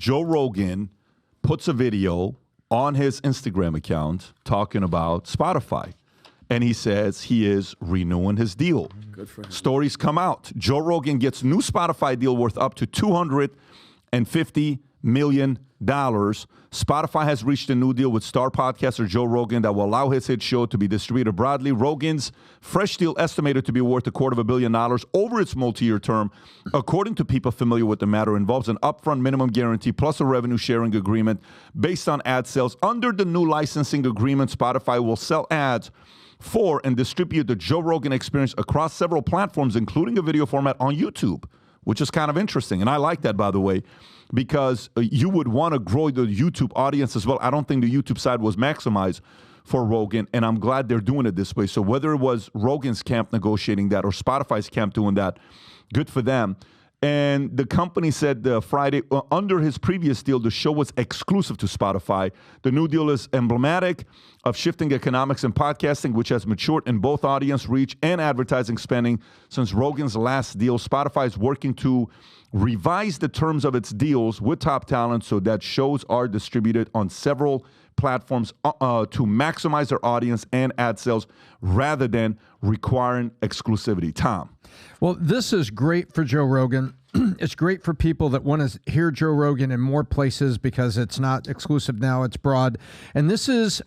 Joe Rogan puts a video on his Instagram account talking about Spotify. And he says he is renewing his deal. Good for him. Stories come out. Joe Rogan gets new Spotify deal worth up to $250 million. Spotify has reached a new deal with star podcaster Joe Rogan that will allow his hit show to be distributed broadly. Rogan's fresh deal estimated to be worth $250 million over its multi-year term. According to people familiar with the matter, involves an upfront minimum guarantee plus a revenue sharing agreement based on ad sales. Under the new licensing agreement, Spotify will sell ads for and distribute the Joe Rogan Experience across several platforms, including a video format on YouTube, which is kind of interesting. And I like that, by the way, because you would want to grow the YouTube audience as well. I don't think the YouTube side was maximized for Rogan, and I'm glad they're doing it this way. So whether it was Rogan's camp negotiating that or Spotify's camp doing that, good for them. And the company said Friday, under his previous deal, the show was exclusive to Spotify. The new deal is emblematic of shifting economics in podcasting, which has matured in both audience reach and advertising spending since Rogan's last deal. Spotify is working to revise the terms of its deals with top talent so that shows are distributed on several platforms to maximize their audience and ad sales rather than requiring exclusivity. Tom. Well, this is great for Joe Rogan. It's great for people that want to hear Joe Rogan in more places because it's not exclusive now, it's broad. And this is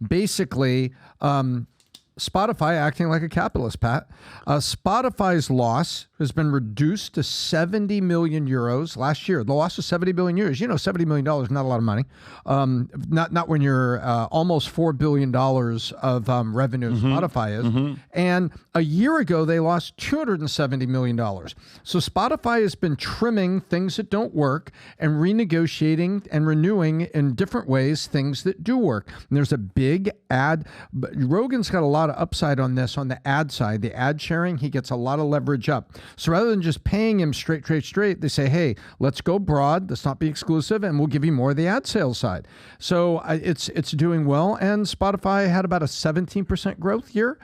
basically Spotify acting like a capitalist, Pat. Spotify's loss has been reduced to 70 million euros last year. The loss was 70 billion euros. You know, $70 million is not a lot of money. Not when you're almost $4 billion of revenue Spotify is. And a year ago, they lost $270 million. So Spotify has been trimming things that don't work and renegotiating and renewing in different ways things that do work. And there's a big ad. Rogan's got a lot of upside on this on the ad side. The ad sharing, he gets a lot of leverage up. So rather than just paying him straight, they say, hey, let's go broad. Let's not be exclusive, and we'll give you more of the ad sales side. So it's doing well. And Spotify had about a 17% growth year,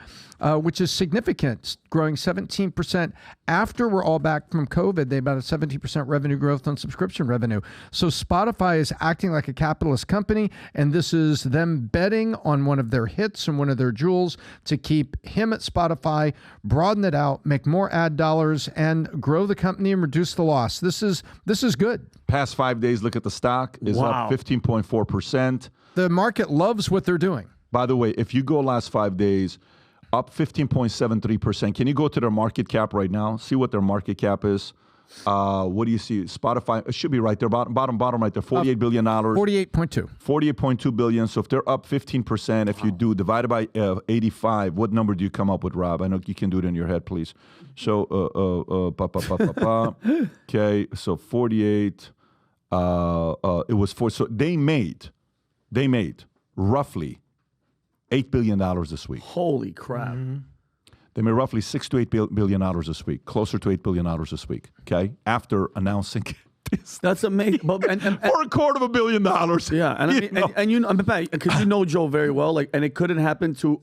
which is significant, growing 17% after we're all back from COVID. They had about a 17% revenue growth on subscription revenue. So Spotify is acting like a capitalist company, and this is them betting on one of their hits and one of their jewels to keep him at Spotify, broaden it out, make more ad dollars, and grow the company and reduce the loss. This is good. Past 5 days, look at the stock, is up 15.4%. The market loves what they're doing. By the way, if you go last 5 days, up 15.73%. Can you go to their market cap right now? See what their market cap is. What do you see? Spotify, it should be right there, bottom right there, $48 billion. 48.2. 48.2 billion. So if they're up 15%, if you do divided by 85, what number do you come up with, Rob? I know you can do it in your head, please. So, okay, so 48, it was four. So they made roughly $8 billion this week. Holy crap. They made roughly $6 to $8 billion this week, closer to $8 billion this week, okay, after announcing this. That's amazing. For $250 million. Yeah, and I mean, and you know, because you know Joe very well, like, and it couldn't happen to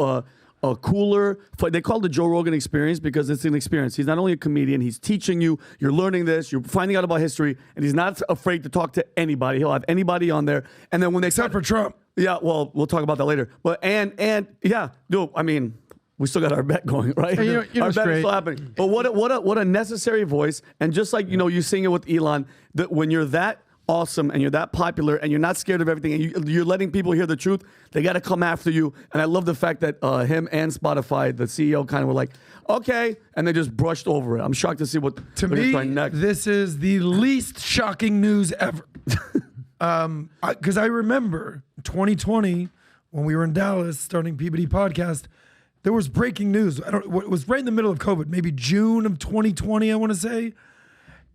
a cooler, they call it the Joe Rogan Experience because it's an experience. He's not only a comedian, he's teaching you, you're learning this, you're finding out about history, and he's not afraid to talk to anybody. He'll have anybody on there. And then when they Except for Trump. Yeah, well, we'll talk about that later. But and yeah, dude, I mean, we still got our bet going, right? You know, our bet is still happening. But what a necessary voice. And just like, you know, you sing it with Elon, that when you're that awesome and you're that popular and you're not scared of everything and you're letting people hear the truth, they got to come after you. And I love the fact that him and Spotify, the CEO, kind of were like, okay, and they just brushed over it. I'm shocked to see what to me, next. This is the least shocking news ever. Because I remember 2020 when we were in Dallas starting PBD Podcast, there was breaking news. It was right in the middle of COVID, maybe June of 2020, I want to say.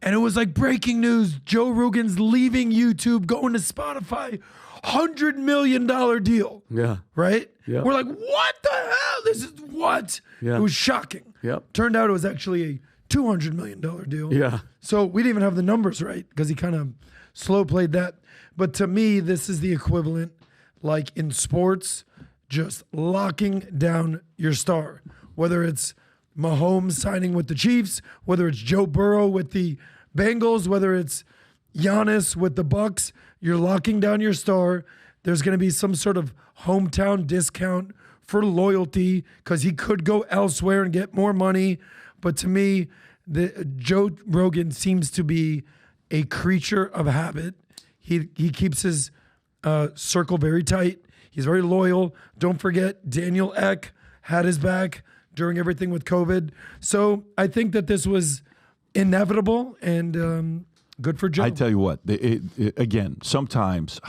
And it was like breaking news. Joe Rogan's leaving YouTube, going to Spotify. $100 million deal. Yeah. Right? Yeah. We're like, what the hell? This is what? Yeah. It was shocking. Yep. Turned out it was actually a $200 million deal. Yeah. So we didn't even have the numbers right because he kind of slow played that. But to me, this is the equivalent, like in sports, just locking down your star. Whether it's Mahomes signing with the Chiefs, whether it's Joe Burrow with the Bengals, whether it's Giannis with the Bucks, you're locking down your star. There's going to be some sort of hometown discount for loyalty because he could go elsewhere and get more money. But to me, Joe Rogan seems to be a creature of habit. He keeps his circle very tight. He's very loyal. Don't forget, Daniel Ek had his back during everything with COVID. So I think that this was inevitable and good for Joe. I tell you what, again, sometimes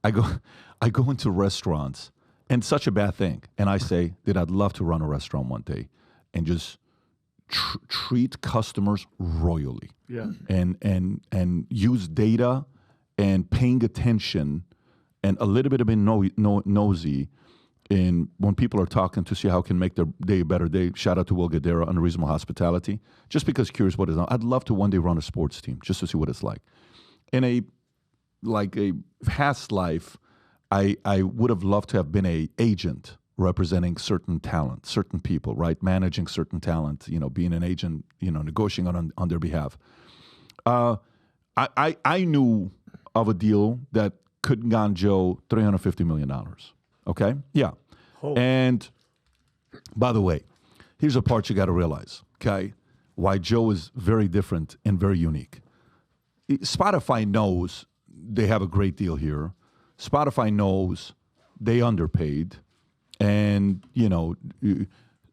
I go into restaurants, and it's such a bad thing, and I say that I'd love to run a restaurant one day and just treat customers royally, and use data and paying attention and a little bit of being nosy in when people are talking to see how can make their day a better day. Shout out to Will Guidera, Unreasonable Hospitality. Just because curious what it is. I'd love to one day run a sports team just to see what it's like. In a past life, I would have loved to have been an agent representing certain talent, certain people, right? Managing certain talent, being an agent, negotiating on their behalf. I knew of a deal that could have gone Joe $350 million. Okay? Yeah. Oh. And by the way, here's a part you got to realize, okay? Why Joe is very different and very unique. Spotify knows they have a great deal here. Spotify knows they underpaid. And,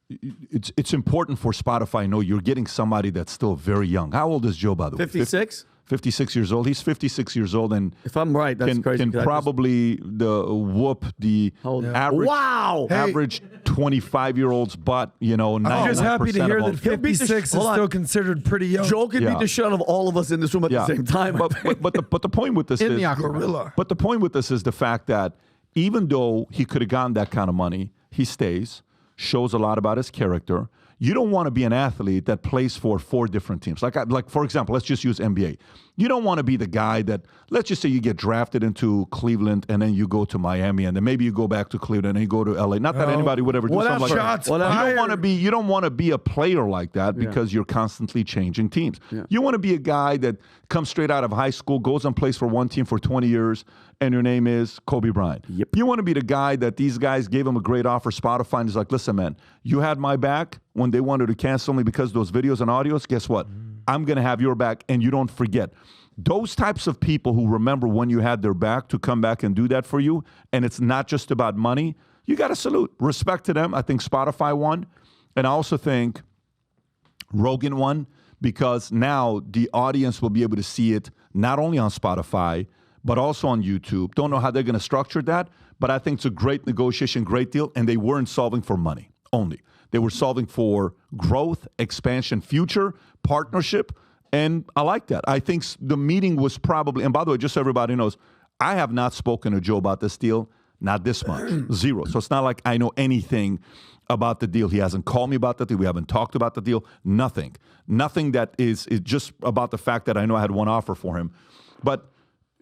it's important for Spotify to know you're getting somebody that's still very young. How old is Joe, by the way? 56? 56 years old. He's 56 years old, and if I'm right, that's crazy. Can probably whoop the average 25-year-old's butt. I'm just happy to hear that 56 is still considered pretty young. Joe can beat the shit out of all of us in this room at the same time. But the point with this is gorilla. But the point with this is the fact that even though he could have gotten that kind of money, he stays, shows a lot about his character. You don't want to be an athlete that plays for 4 different teams. Like for example, let's just use NBA. You don't want to be the guy that, let's just say you get drafted into Cleveland and then you go to Miami and then maybe you go back to Cleveland and you go to LA. Not that anybody would ever do something like that. You don't want to be a player like that because you're constantly changing teams. Yeah. You want to be a guy that comes straight out of high school, goes and plays for one team for 20 years, and your name is Kobe Bryant. Yep. You want to be the guy that these guys gave him a great offer, Spotify, and he's like, listen, man, you had my back when they wanted to cancel me because of those videos and audios. Guess what? I'm going to have your back, and you don't forget. Those types of people who remember when you had their back to come back and do that for you, and it's not just about money, you got to salute. Respect to them. I think Spotify won, and I also think Rogan won because now the audience will be able to see it not only on Spotify, but also on YouTube. Don't know how they're going to structure that, but I think it's a great negotiation, great deal, and they weren't solving for money only. They were solving for growth, expansion, future, partnership, and I like that. I think the meeting was probably, and by the way, just so everybody knows, I have not spoken to Joe about this deal, not this much, 0. So it's not like I know anything about the deal. He hasn't called me about the deal. We haven't talked about the deal, nothing. Nothing that is just about the fact that I know I had one offer for him. But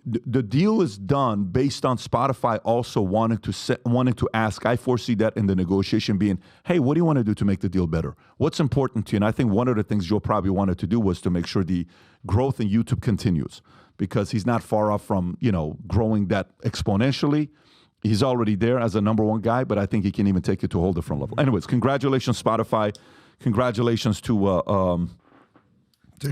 the deal is done based on Spotify also wanting to ask. I foresee that in the negotiation being, hey, what do you want to do to make the deal better? What's important to you? And I think one of the things Joe probably wanted to do was to make sure the growth in YouTube continues because he's not far off from, growing that exponentially. He's already there as a number one guy, but I think he can even take it to a whole different level. Anyways, congratulations, Spotify. Congratulations to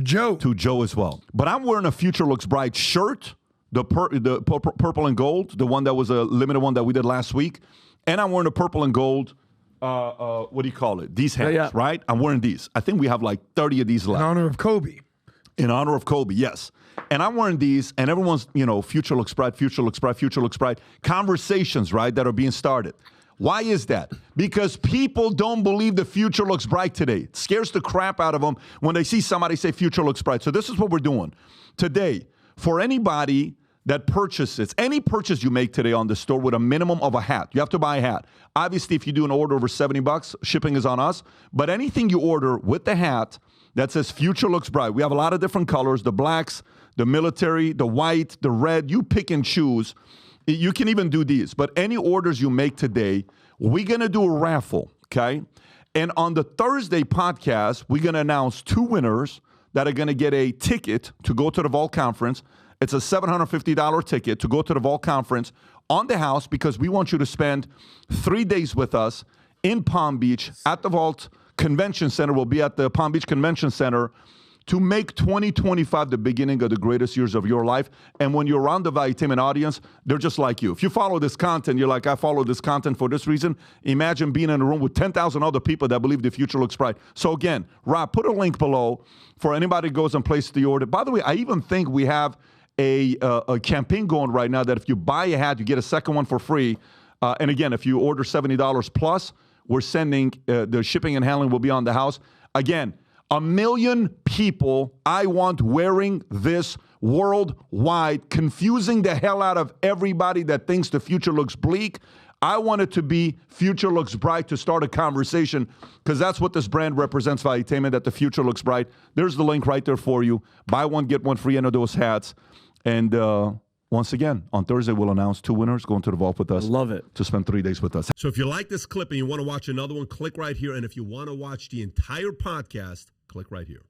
Joe. To Joe as well. But I'm wearing a Future Looks Bright shirt. The purple and gold, the one that was a limited one that we did last week. And I'm wearing a purple and gold, what do you call it? These hats, right? I'm wearing these. I think we have like 30 of these left. In honor of Kobe. In honor of Kobe, yes. And I'm wearing these, and everyone's, Future Looks Bright, Future Looks Bright, Future Looks Bright. Conversations, right, that are being started. Why is that? Because people don't believe the future looks bright today. It scares the crap out of them when they see somebody say future looks bright. So this is what we're doing today. For anybody that purchases, any purchase you make today on the store with a minimum of a hat, you have to buy a hat. Obviously, if you do an order over $70, shipping is on us. But anything you order with the hat that says future looks bright, we have a lot of different colors, the blacks, the military, the white, the red, you pick and choose. You can even do these. But any orders you make today, we're going to do a raffle, okay? And on the Thursday podcast, we're going to announce 2 winners that are going to get a ticket to go to the Vault Conference. It's a $750 ticket to go to the Vault Conference on the house because we want you to spend 3 days with us in Palm Beach at the Vault Convention Center. We'll be at the Palm Beach Convention Center to make 2025 the beginning of the greatest years of your life. And when you're around the Valuetainment audience, they're just like you. If you follow this content, you're like, I follow this content for this reason. Imagine being in a room with 10,000 other people that believe the future looks bright. So again, Rob, put a link below for anybody who goes and places the order. By the way, I even think we have a campaign going right now that if you buy a hat, you get a second one for free. And again, if you order $70 plus, we're sending, the shipping and handling will be on the house. Again, 1 million people I want wearing this worldwide, confusing the hell out of everybody that thinks the future looks bleak. I want it to be future looks bright to start a conversation because that's what this brand represents, Valuetainment, that the future looks bright. There's the link right there for you. Buy one, get one free of those hats. And once again, on Thursday, we'll announce 2 winners going to the Vault with us. Love it. To spend 3 days with us. So if you like this clip and you want to watch another one, click right here. And if you want to watch the entire podcast, click right here.